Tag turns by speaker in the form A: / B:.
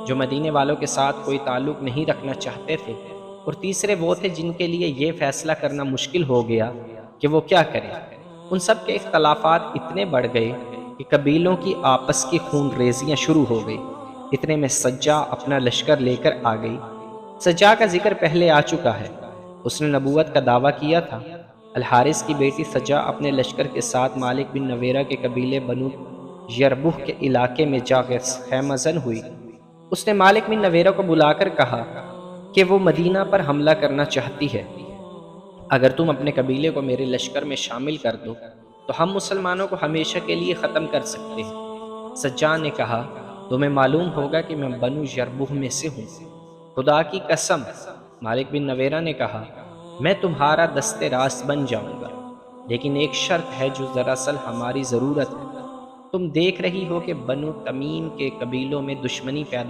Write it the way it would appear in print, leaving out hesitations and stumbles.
A: جو مدینے والوں کے ساتھ کوئی تعلق نہیں رکھنا چاہتے تھے، اور تیسرے وہ تھے جن کے لیے یہ فیصلہ کرنا مشکل ہو گیا کہ وہ کیا کریں۔ ان سب کے اختلافات اتنے بڑھ گئے کہ قبیلوں کی آپس کی خون ریزیاں شروع ہو گئی۔ اتنے میں سجا اپنا لشکر لے کر آ گئی۔ سجا کا ذکر پہلے آ چکا ہے۔ اس نے نبوت کا دعویٰ کیا تھا۔ الحارث کی بیٹی سجا اپنے لشکر کے ساتھ مالک بن نویرہ کے قبیلے بنو یربوہ کے علاقے میں جا کر خیمہ زن ہوئی۔ اس نے مالک بن نویرہ کو بلا کر کہا کہ وہ مدینہ پر حملہ کرنا چاہتی ہے۔ اگر تم اپنے قبیلے کو میرے لشکر میں شامل کر دو تو ہم مسلمانوں کو ہمیشہ کے لیے ختم کر سکتے ہیں۔ سجا نے کہا، تمہیں معلوم ہوگا کہ میں بنو یربوہ میں سے ہوں۔ خدا کی قسم، مالک بن نویرہ نے کہا، میں تمہارا دست راست بن جاؤں گا، لیکن ایک شرط ہے جو دراصل ہماری ضرورت ہے۔ تم دیکھ رہی ہو کہ بنو تمیم کے قبیلوں میں دشمنی پیدا